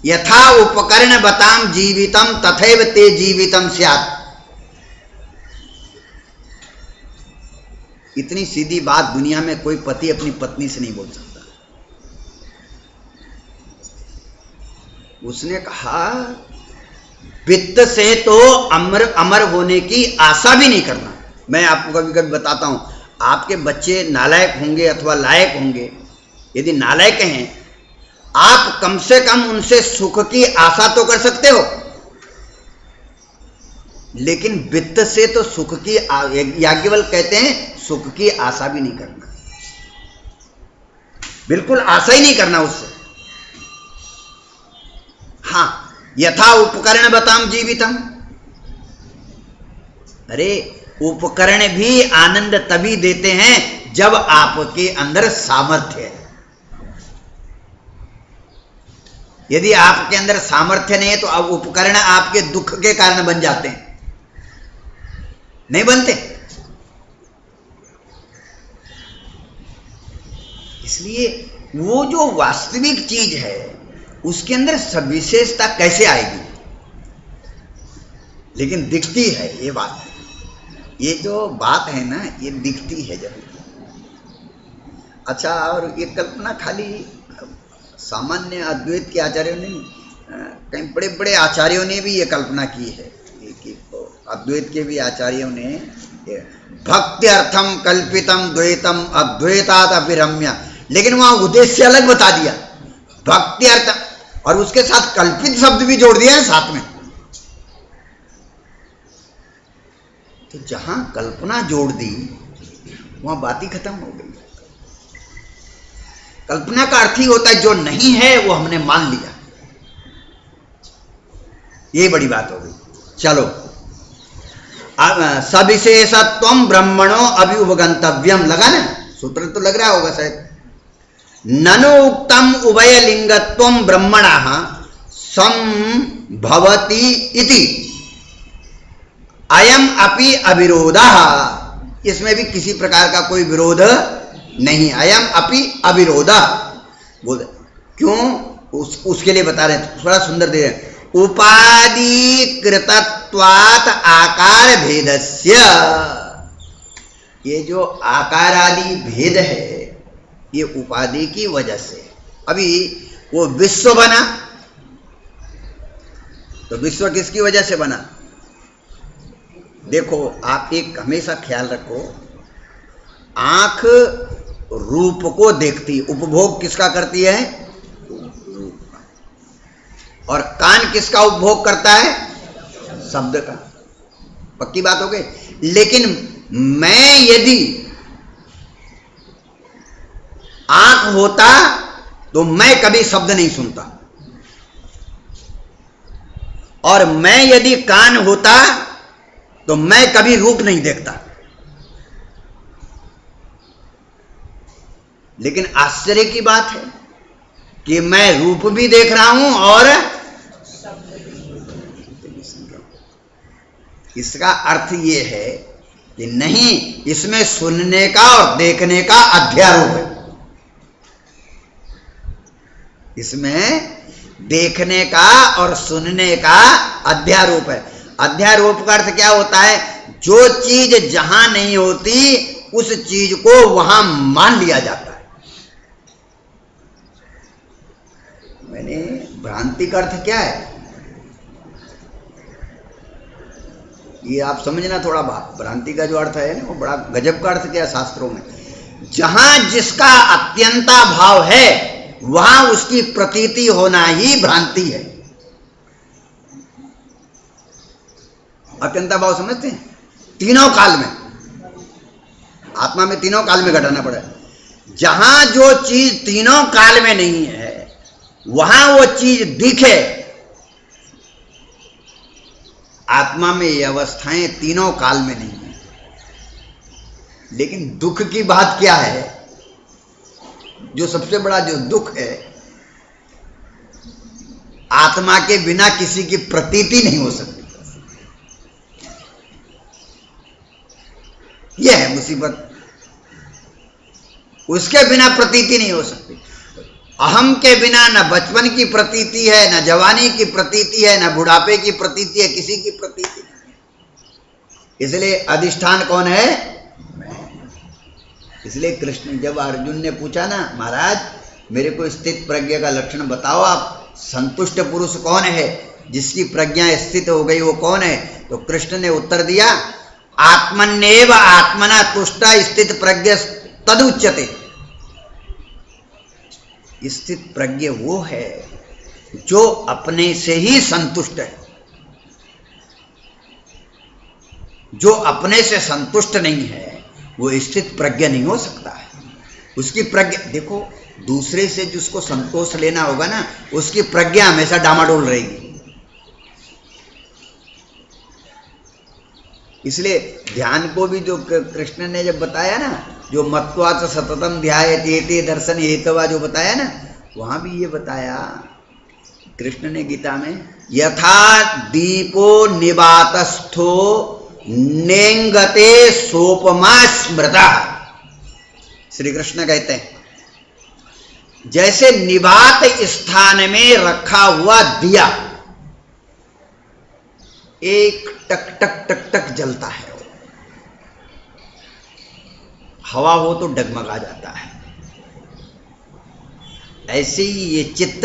यथा उपकरण बताम जीवितम तथैव ते जीवितम स्यात्। इतनी सीधी बात दुनिया में कोई पति अपनी पत्नी से नहीं बोल सकता। उसने कहा वित्त से तो अमर होने की आशा भी नहीं करना। मैं आपको कभी कभी बताता हूं, आपके बच्चे नालायक होंगे अथवा लायक होंगे, यदि नालायक हैं आप कम से कम उनसे सुख की आशा तो कर सकते हो, लेकिन वित्त से तो सुख की, याज्ञवल्क्य कहते हैं सुख की आशा भी नहीं करना, बिल्कुल आशा ही नहीं करना उससे। हाँ, यथा उपकरण बताम जीवितम, अरे उपकरण भी आनंद तभी देते हैं जब आपके अंदर सामर्थ्य है। यदि आपके अंदर सामर्थ्य नहीं है तो अब उपकरण आपके दुख के कारण बन जाते हैं, नहीं बनते। इसलिए वो जो वास्तविक चीज है उसके अंदर सविशेषता कैसे आएगी? लेकिन दिखती है ये बात, ये जो बात है ना ये दिखती है जब। अच्छा, और ये कल्पना खाली सामान्य अद्वैत के आचार्यों ने, कई बड़े बड़े आचार्यों ने भी ये कल्पना की है कि अद्वैत के भी आचार्यों ने भक्ति अर्थम कल्पितम द्वैतम अद्वैतात् अभिरम्य, लेकिन वहां उद्देश्य अलग बता दिया, भक्ति अर्थ, और उसके साथ कल्पित शब्द भी जोड़ दिया है साथ में। तो जहां कल्पना जोड़ दी वहां बात ही खत्म हो गई। कल्पना का अर्थ ही होता है जो नहीं है वो हमने मान लिया, ये बड़ी बात हो गई। चलो, सविशेषत्वम ब्रह्मणो अभ्युपगंतव्यम, लगा ना सूत्र तो लग रहा होगा शायद। ननु उक्तम उभयलिंगत्वम ब्रह्मणः संभवति इति अयम अपि अविरोधः, इसमें भी किसी प्रकार का कोई विरोध नहीं। अयम अपि अविरोधः बोल, क्यों? उसके लिए बता रहे हैं, थोड़ा सुंदर दे रहे हैं। उपाधिकृतत्वात् आकार भेदस्य, ये जो आकार आदि भेद है ये उपाधि की वजह से। अभी वो विश्व बना तो विश्व किसकी वजह से बना? देखो, आप एक हमेशा ख्याल रखो, आंख रूप को देखती, उपभोग किसका करती है? और कान किसका उपभोग करता है? शब्द का। पक्की बात हो गई। लेकिन मैं यदि आंख होता तो मैं कभी शब्द नहीं सुनता, और मैं यदि कान होता तो मैं कभी रूप नहीं देखता। लेकिन आश्चर्य की बात है कि मैं रूप भी देख रहा हूं और इसका अर्थ ये है कि नहीं, इसमें सुनने का और देखने का अध्यारोप है। इसमें देखने का और सुनने का अध्यारोप है। अध्यारोप का अर्थ क्या होता है? जो चीज जहां नहीं होती उस चीज को वहां मान लिया जाता है। मैंने भ्रांति का अर्थ क्या है ये आप समझना थोड़ा बात। भ्रांति का जो अर्थ है ना वो बड़ा गजब का अर्थ क्या है शास्त्रों में। जहां जिसका अत्यंता भाव है वहां उसकी प्रतीति होना ही भ्रांति है। अत्यंता भाव समझते हैं? तीनों काल में, आत्मा में तीनों काल में घटाना पड़ा। जहां जो चीज तीनों काल में नहीं है वहां वो चीज दिखे आत्मा में ये अवस्थाएं तीनों काल में नहीं है। लेकिन दुख की बात क्या है, जो सबसे बड़ा जो दुख है, आत्मा के बिना किसी की प्रतीति नहीं हो सकती। यह है मुसीबत, उसके बिना प्रतीति नहीं हो सकती। अहम के बिना न बचपन की प्रतीति है, न जवानी की प्रतीति है, न बुढ़ापे की प्रतीति है, किसी की प्रतीति नहीं। इसलिए अधिष्ठान कौन है? मैं। इसलिए कृष्ण, जब अर्जुन ने पूछा ना, महाराज मेरे को स्थित प्रज्ञा का लक्षण बताओ, आप संतुष्ट पुरुष कौन है, जिसकी प्रज्ञा स्थित हो गई वो कौन है? तो कृष्ण ने उत्तर दिया, आत्मन्येव आत्मना तुष्टा स्थित प्रज्ञ तदुच्यते। स्थित प्रज्ञ वो है जो अपने से ही संतुष्ट है। जो अपने से संतुष्ट नहीं है वो स्थित प्रज्ञ नहीं हो सकता है। उसकी प्रज्ञा देखो, दूसरे से जिसको संतोष लेना होगा ना, उसकी प्रज्ञा हमेशा डामाडोल रहेगी। इसलिए ध्यान को भी जो कृष्ण ने जब बताया ना, जो मत्वाच सततम ध्यायते दर्शन हेतवा जो बताया ना, वहां भी ये बताया कृष्ण ने गीता में, यथा दीपो निवातस्थो नेंगते सोपमा स्मृता। श्री कृष्ण कहते हैं जैसे निवात स्थान में रखा हुआ दिया एक टक टक टक टक जलता है, हवा हो तो डगमगा जाता है, ऐसे ही ये चित्त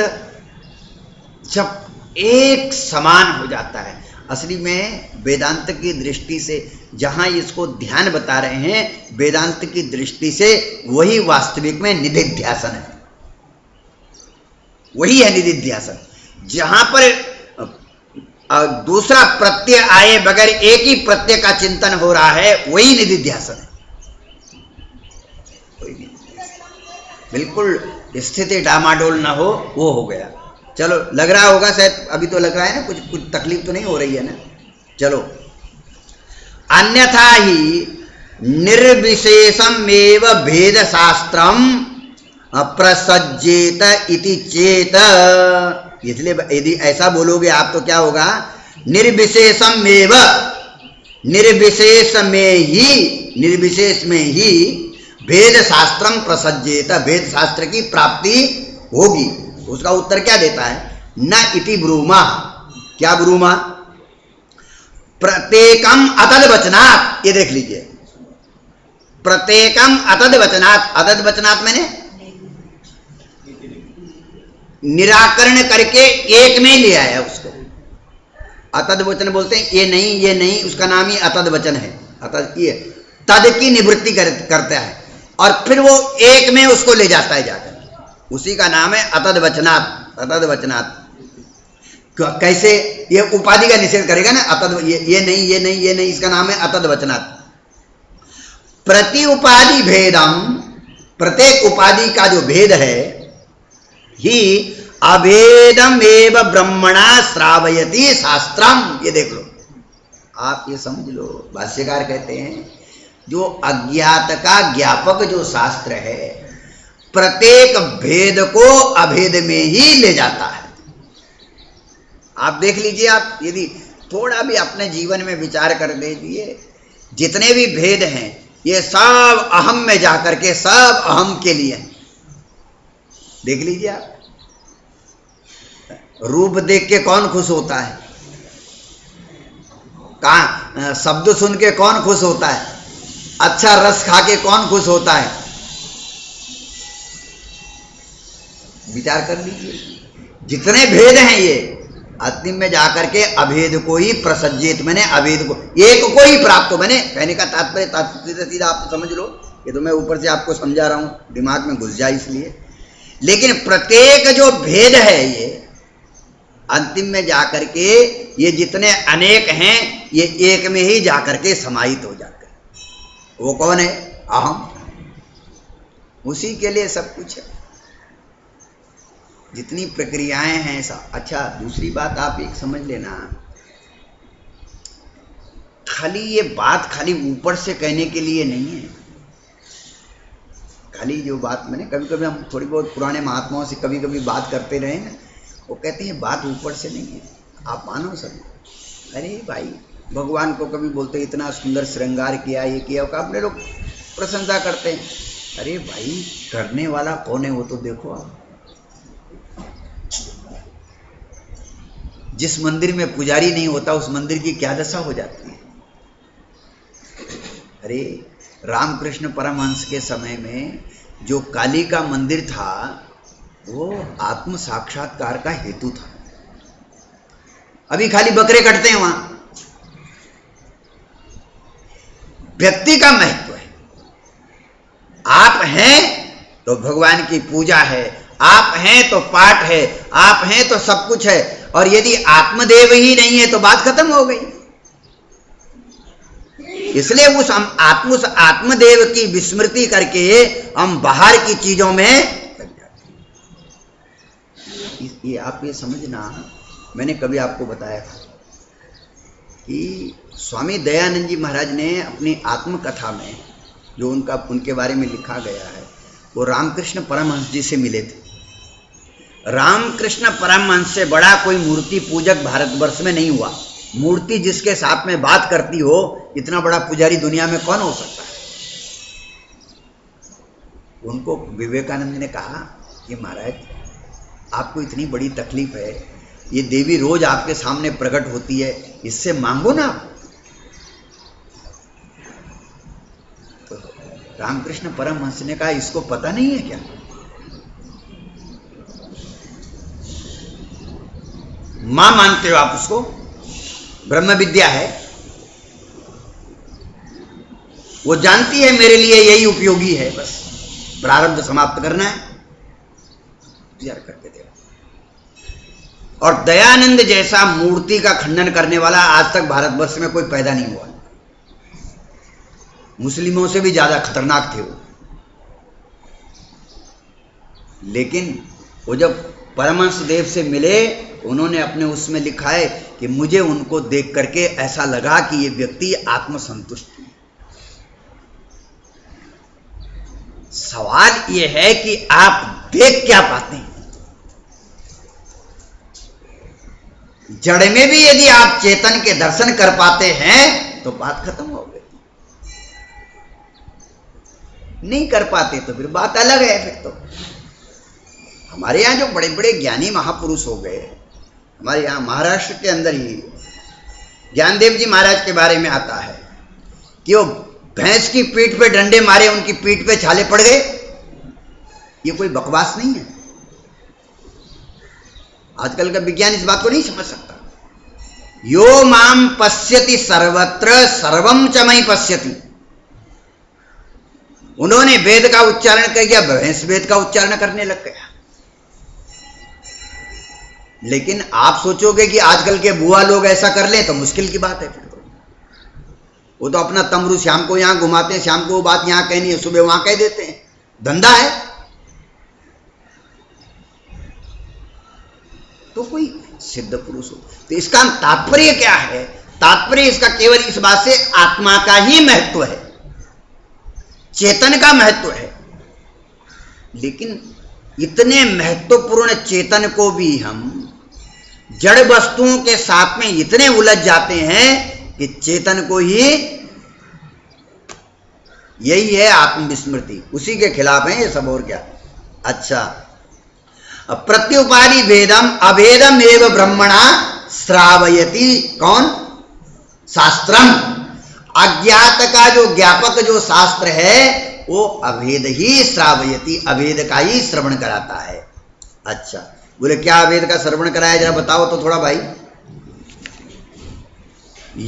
जब एक समान हो जाता है। असली में वेदांत की दृष्टि से जहां इसको ध्यान बता रहे हैं, वेदांत की दृष्टि से वही वास्तविक में निधिध्यासन है, वही है निधिध्यासन। जहां पर दूसरा प्रत्यय आए बगैर एक ही प्रत्यय का चिंतन हो रहा है, वही निधिध्यासन है। बिल्कुल स्थिति डामाडोल ना हो, वो हो गया। चलो, लग रहा होगा शायद, अभी तो लग रहा है ना, कुछ तकलीफ तो नहीं हो रही है ना। चलो, अन्यथा ही निर्विशेषम एव भेद शास्त्रम प्रसज्जेत इति चेत। इसलिए यदि ऐसा बोलोगे आप तो क्या होगा, निर्विशेषम एव, निर्विशेष में ही भेद शास्त्रम प्रसज्जेत, भेद शास्त्र की प्राप्ति होगी। उसका उत्तर क्या देता है, न इति ब्रूमा। क्या ब्रूमा? प्रत्येकम अतद वचनात्। ये देख लीजिए, प्रत्येकम अतद वचनात्। अतद वचनात् मैंने निराकरण करके एक में ले आया उसको। अतद वचन बोलते हैं ये नहीं, ये नहीं, उसका नाम ही अतद वचन है। अतद, ये तद की निवृत्ति करता है और फिर वो एक में उसको ले जाता है जाकर, उसी का नाम है अतद वचनात्। अतद वचनात् कैसे? ये उपाधि का निषेध करेगा ना, अतद, ये नहीं, ये नहीं, ये नहीं, इसका नाम है अतद वचनात्। प्रति उपाधि भेदम, प्रत्येक उपाधि का जो भेद है, ही अभेदम एव ब्रह्मणा श्रावयति शास्त्रम। ये देख लो, आप ये समझ लो, भाष्यकार कहते हैं जो अज्ञात का ज्ञापक जो शास्त्र है, प्रत्येक भेद को अभेद में ही ले जाता है। आप देख लीजिए, आप यदि थोड़ा भी अपने जीवन में विचार कर दीजिए, जितने भी भेद हैं ये सब अहम में जाकर के सब अहम के लिए हैं। देख लीजिए आप, रूप देख के कौन खुश होता है? कहाँ शब्द सुन के कौन खुश होता है? अच्छा रस खा के कौन खुश होता है? विचार कर लीजिए, जितने भेद हैं ये अंतिम में जाकर के अभेद को ही प्रसज्जित, मैंने अभेद को, एक को ही प्राप्त हो। मैंने कहने का तात्पर्य सीधा आप समझ लो, ये तो मैं ऊपर से आपको समझा रहा हूं, दिमाग में घुस जाए इसलिए। लेकिन प्रत्येक जो भेद है ये अंतिम में जाकर के, ये जितने अनेक हैं ये एक में ही जाकर के समाहित हो जाते हैं। वो कौन है? अहम। उसी के लिए सब कुछ है, जितनी प्रक्रियाएं हैं सब। अच्छा, दूसरी बात आप एक समझ लेना, खाली ये बात खाली ऊपर से कहने के लिए नहीं है। खाली जो बात मैंने कभी कभी हम थोड़ी बहुत पुराने महात्माओं से कभी कभी बात करते रहे ना, वो कहते हैं बात ऊपर से नहीं है, आप मानो सब। अरे भाई भगवान को कभी बोलते इतना सुंदर श्रृंगार किया, ये किया, अपने लोग प्रशंसा करते हैं। अरे भाई करने वाला कौन है वो तो देखो आप। जिस मंदिर में पुजारी नहीं होता उस मंदिर की क्या दशा हो जाती है। अरे रामकृष्ण परमहंस के समय में जो काली का मंदिर था वो आत्म साक्षात्कार का हेतु था। अभी खाली बकरे कटते हैं वहां। व्यक्ति का महत्व है। आप हैं तो भगवान की पूजा है, आप हैं तो पाठ है, आप हैं तो सब कुछ है। और यदि आत्मदेव ही नहीं है तो बात खत्म हो गई। इसलिए उस आत्मदेव की विस्मृति करके हम बाहर की चीजों में लग जाते हैं। ये आप ये समझना, मैंने कभी आपको बताया था कि स्वामी दयानंद जी महाराज ने अपनी आत्मकथा में जो उनके बारे में लिखा गया है, वो रामकृष्ण परमहंस जी से मिले थे। रामकृष्ण परमहंस से बड़ा कोई मूर्ति पूजक भारतवर्ष में नहीं हुआ। मूर्ति जिसके साथ में बात करती हो, इतना बड़ा पुजारी दुनिया में कौन हो सकता है। उनको विवेकानंद ने कहा कि महाराज आपको इतनी बड़ी तकलीफ है, ये देवी रोज आपके सामने प्रकट होती है, इससे मांगो ना। तो रामकृष्ण परमहंस ने कहा इसको पता नहीं है क्या, मां मानते हो आप उसको, ब्रह्म विद्या है, वो जानती है मेरे लिए यही उपयोगी है, बस प्रारब्ध समाप्त करना है, विचार करके दे। और दयानंद जैसा मूर्ति का खंडन करने वाला आज तक भारतवर्ष में कोई पैदा नहीं हुआ। मुस्लिमों से भी ज्यादा खतरनाक थे वो। लेकिन वो जब परमहंस देव से मिले, उन्होंने अपने उसमें लिखा है कि मुझे उनको देख करके ऐसा लगा कि ये व्यक्ति आत्मसंतुष्ट है। सवाल ये है कि आप देख क्या पाते हैं। जड़ में भी यदि आप चेतन के दर्शन कर पाते हैं तो बात खत्म हो गई। नहीं कर पाते तो फिर बात अलग है। फिर तो हमारे यहाँ जो बड़े बड़े ज्ञानी महापुरुष हो गए, हमारे यहाँ महाराष्ट्र के अंदर ही ज्ञानदेव जी महाराज के बारे में आता है कि वो भैंस की पीठ पे डंडे मारे, उनकी पीठ पे छाले पड़ गए। ये कोई बकवास नहीं है। आजकल का विज्ञान इस बात को नहीं समझ सकता। यो माम पश्यति सर्वत्र सर्वम च मयि पश्यति। उन्होंने वेद का उच्चारण कर दिया, भैंस वेद का उच्चारण करने लग गया। लेकिन आप सोचोगे कि आजकल के बुआ लोग ऐसा कर लें तो मुश्किल की बात है। फिर तो वो तो अपना तमरू शाम को यहां घुमाते हैं, शाम को वो बात यहां कहनी है, सुबह वहां कह देते हैं, धंधा है। तो कोई सिद्ध पुरुष हो तो इसका तात्पर्य क्या है? तात्पर्य इसका केवल इस बात से आत्मा का ही महत्व है, चेतन का महत्व है। लेकिन इतने महत्वपूर्ण चेतन को भी हम जड़ वस्तुओं के साथ में इतने उलझ जाते हैं कि चेतन को ही, यही है आत्मविस्मृति, उसी के खिलाफ है ये सब, और क्या। अच्छा, प्रत्युपाधि भेदम अभेदम एव ब्रह्मणा श्रावयति कौन? शास्त्रम। अज्ञात का जो ज्ञापक जो शास्त्र है वो अभेद ही श्रावयति, अभेद का ही श्रवण कराता है। अच्छा, बोले क्या अभेद का श्रवण कराया, जरा बताओ तो थोड़ा भाई।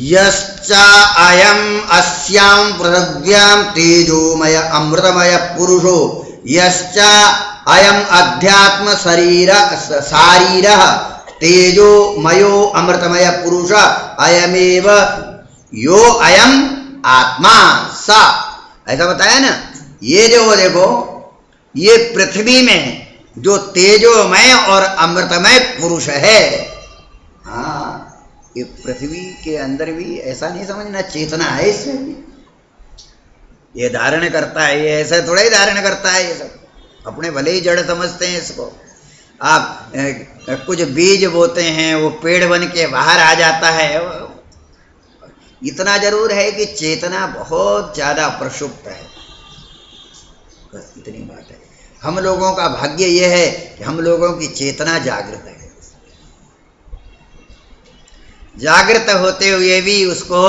यश्चा अयम अस्याम पृथिव्याम तेजोमय अमृतमय पुरुषो यश्चा अयम अध्यात्म शरीर शारीरः तेजोमयो अमृतमय पुरुष अयमेव यो अयम आत्मा सा। ऐसा बताया ना। ये जो देखो, ये पृथ्वी में जो तेजोमय और अमृतमय पुरुष है, हाँ, ये पृथ्वी के अंदर भी ऐसा नहीं समझना, चेतना है इसमें भी, ये धारण करता है, ये ऐसा थोड़ा ही धारण करता है, ये सब अपने भले ही जड़ समझते हैं इसको। आप कुछ बीज बोते हैं, वो पेड़ बन के बाहर आ जाता है। इतना जरूर है कि चेतना बहुत ज्यादा प्रक्षुब्ध है, बस इतनी बात है। हम लोगों का भाग्य ये है कि हम लोगों की चेतना जागृत है, जागृत होते हुए भी उसको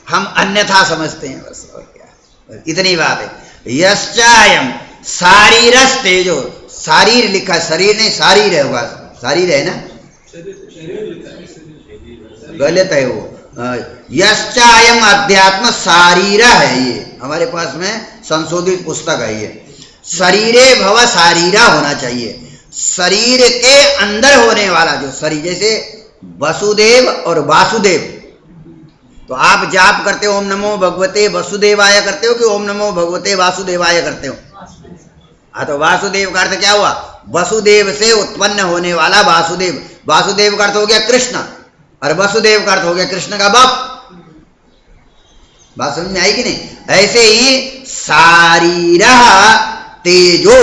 हम अन्यथा समझते हैं, बस और क्या, इतनी बात है। यश्चायम शारीरस तेजो, शारीर लिखा, शरीर नहीं शारीर है, होगा शारीर है ना, गलत है वो। यश्चायम अध्यात्म शारीर है, ये हमारे पास में संशोधित पुस्तक है ये। शरीरे भव शारीरा होना चाहिए, शरीर के अंदर होने वाला जो शरीर, जैसे वसुदेव और वासुदेव, तो आप जाप करते हो ओम नमो भगवते वसुदेवाय करते हो कि ओम नमो भगवते वासुदेवाय करते हो? हाँ, तो वासुदेव का अर्थ क्या हुआ? वसुदेव से उत्पन्न होने वाला वासुदेव। वासुदेव का अर्थ हो गया कृष्ण, और वसुदेव का अर्थ हो गया कृष्ण का बाप। बात समझ में आई कि नहीं? ऐसे ही शारीरा तेजो,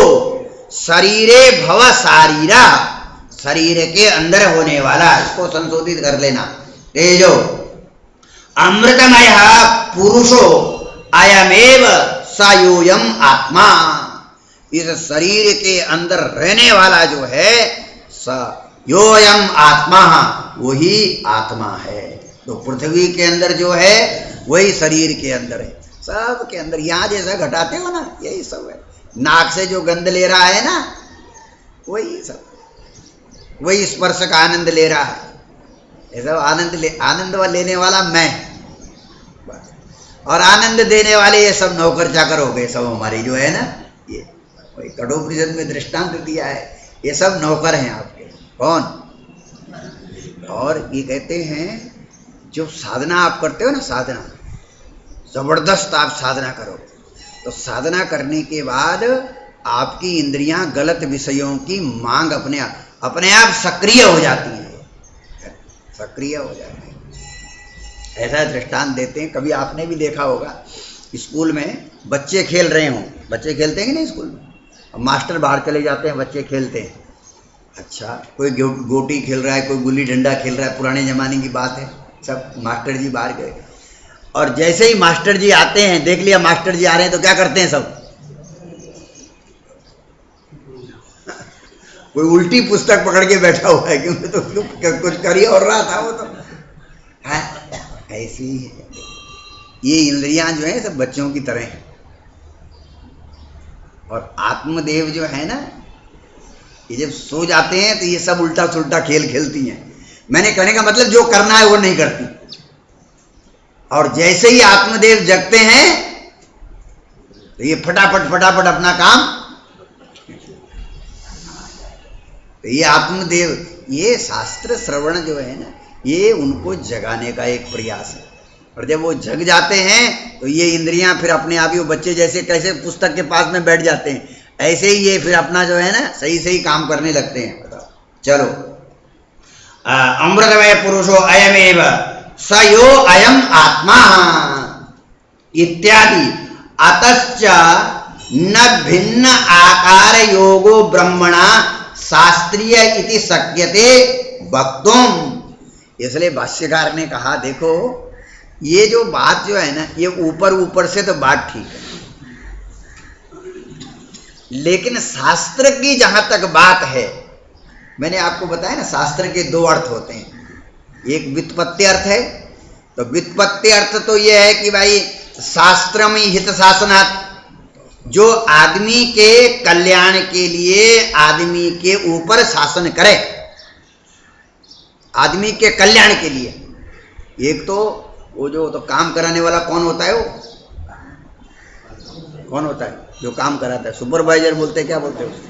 शरीरे भव शारीरा, शरीर के अंदर होने वाला, इसको संशोधित कर लेना। तेजो अमृतमय पुरुषो अयमेव सयोयम आत्मा, इस शरीर के अंदर रहने वाला जो है स योयम आत्मा, वही आत्मा है। तो पृथ्वी के अंदर जो है वही शरीर के अंदर है, सब के अंदर। यहाँ जैसा घटाते हो ना, यही सब है। नाक से जो गंध ले रहा है ना, वही सब, वही स्पर्श का आनंद ले रहा है। ये सब आनंद लेने वाला मैं, और आनंद देने वाले ये सब नौकर चाकर हो गए सब हमारे, जो है ना, ये वही कठोपनिषद में दृष्टांत दिया है, ये सब नौकर हैं आपके। कौन? और ये कहते हैं जो साधना आप करते हो ना, साधना जबरदस्त आप साधना करो, तो साधना करने के बाद आपकी इंद्रियां गलत विषयों की मांग अपने आप सक्रिय हो जाती है, सक्रिय हो जाती है। ऐसा दृष्टांत देते हैं, कभी आपने भी देखा होगा, स्कूल में बच्चे खेल रहे हों, बच्चे खेलते हैं कि नहीं स्कूल में, मास्टर बाहर चले जाते हैं, बच्चे खेलते हैं। अच्छा, कोई गोटी खेल रहा है, कोई गुल्ली डंडा खेल रहा है, पुराने जमाने की बात है, सब मास्टर जी बाहर गए, और जैसे ही मास्टर जी आते हैं, देख लिया मास्टर जी आ रहे हैं, तो क्या करते हैं सब? कोई उल्टी पुस्तक पकड़ के बैठा हुआ है, क्योंकि तो कुछ कर ही और रहा था वो, तो ऐसी है। ये इंद्रियां जो है सब बच्चों की तरह हैं, और आत्मदेव जो है ना, ये जब सो जाते हैं तो ये सब उल्टा सुल्टा खेल खेलती हैं। मैंने कहने का मतलब जो करना है वो नहीं करती, और जैसे ही आत्मदेव जगते हैं तो ये फटाफट अपना काम। तो ये आत्मदेव, ये शास्त्र श्रवण जो है ना, ये उनको जगाने का एक प्रयास है। और जब वो जग जाते हैं तो ये इंद्रियां फिर अपने आप ही, वो बच्चे जैसे कैसे पुस्तक के पास में बैठ जाते हैं, ऐसे ही ये फिर अपना जो है ना सही सही काम करने लगते हैं। बताओ, चलो, अमृतमय पुरुषो अयमेव स यो अयम आत्मा इत्यादि। अतश्च न भिन्न आकार योगो ब्रह्मणा शास्त्रीय इति शक्यते वक्तुम। इसलिए भाष्यकार ने कहा, देखो ये जो बात जो है ना, ये ऊपर ऊपर से तो बात ठीक है, लेकिन शास्त्र की जहां तक बात है, मैंने आपको बताया ना, शास्त्र के दो अर्थ होते हैं। एक व्युत्पत्ति अर्थ है, तो व्युत्पत्ति अर्थ तो यह है कि भाई शास्त्रम हित शासनात्, जो आदमी के कल्याण के लिए आदमी के ऊपर शासन करे, आदमी के कल्याण के लिए। एक तो वो जो तो काम कराने वाला कौन होता है, वो कौन होता है जो काम कराता है? सुपरवाइजर बोलते हैं, क्या बोलते हैं उसको?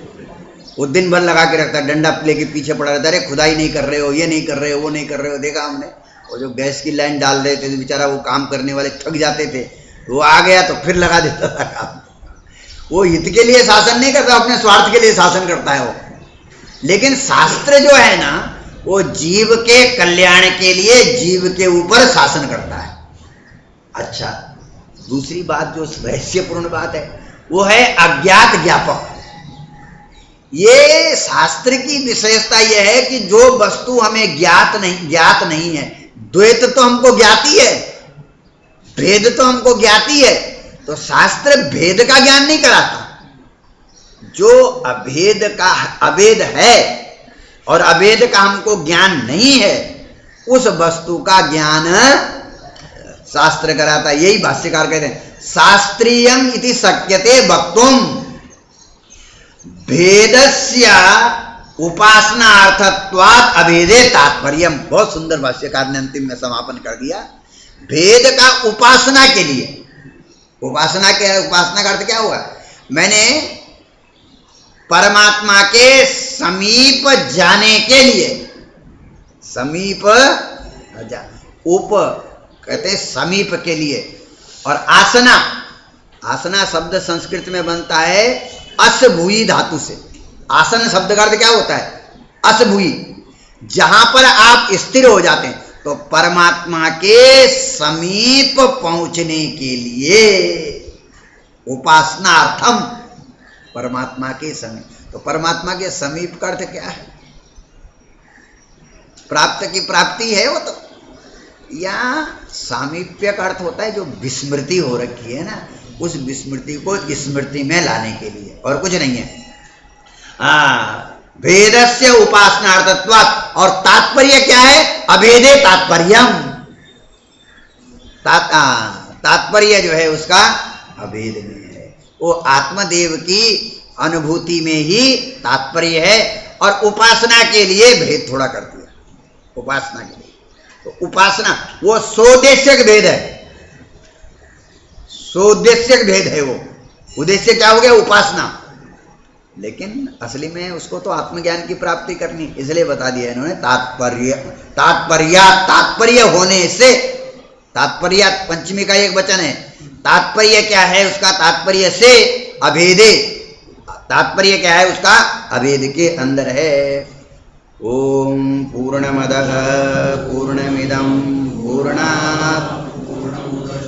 वो दिन भर लगा के रखता है, डंडा लेके पीछे पड़ा रहता है, अरे खुदाई नहीं कर रहे हो, ये नहीं कर रहे हो, वो नहीं कर रहे हो। देखा हमने, वो जो गैस की लाइन डाल रहे थे, बेचारा वो काम करने वाले थक जाते थे, वो आ गया तो फिर लगा देता था काम। वो हित के लिए शासन नहीं करता, अपने स्वार्थ के लिए शासन करता है वो। लेकिन शास्त्र जो है ना, वो जीव के कल्याण के लिए जीव के ऊपर शासन करता है। अच्छा, दूसरी बात जो रहस्यपूर्ण बात है वो है अज्ञात ज्ञापक। ये शास्त्र की विशेषता यह है कि जो वस्तु हमें ज्ञात नहीं है, द्वैत तो हमको ज्ञाती है, भेद तो हमको ज्ञाती है, तो शास्त्र भेद का ज्ञान नहीं कराता। जो अभेद है और अभेद का हमको ज्ञान नहीं है, उस वस्तु का ज्ञान शास्त्र कराता है। यही भाष्यकार कहते हैं, शास्त्रीयम इति शक्यते वक्तुम भेदस्य उपासनार्थत्वात् अभेदे तात्पर्यम। बहुत सुंदर भाष्यकार ने अंतिम में समापन कर दिया। भेद का उपासना के लिए, उपासना का अर्थ क्या हुआ? मैंने परमात्मा के समीप जाने के लिए, समीप उप कहते हैं समीप के लिए, और आसना, आसना शब्द संस्कृत में बनता है असभूई धातु से। आसन शब्द का अर्थ क्या होता है? असभूई, जहां पर आप स्थिर हो जाते हैं। तो परमात्मा के समीप पहुंचने के लिए उपासनार्थम, परमात्मा के समीप। तो परमात्मा के समीप का अर्थ क्या है? प्राप्त की प्राप्ति है वो तो, या सामीप्य का अर्थ होता है जो विस्मृति हो रखी है ना, उस विस्मृति को स्मृति में लाने के लिए, और कुछ नहीं है। भेदस्य उपासनार्थत्वात्, और तात्पर्य क्या है? अभेदे तात्पर्यम। तात्पर्य जो है उसका अभेद में है, वो आत्मदेव की अनुभूति में ही तात्पर्य है। और उपासना के लिए भेद थोड़ा कर दिया, उपासना के लिए। तो उपासना वो सोदेश्यक भेद है, सोदेश्यक भेद है वो। उद्देश्य क्या हो गया? उपासना। लेकिन असली में उसको तो आत्मज्ञान की प्राप्ति करनी, इसलिए बता दिया इन्होंने तात्पर्य होने से। तात्पर्य पंचमी का एक वचन है। तात्पर्य क्या है उसका? तात्पर्य से अभेदे, तात्पर्य क्या है उसका? अभेद के अंदर है। ओम पूर्णमदः पूर्णमिदं पूर्णात्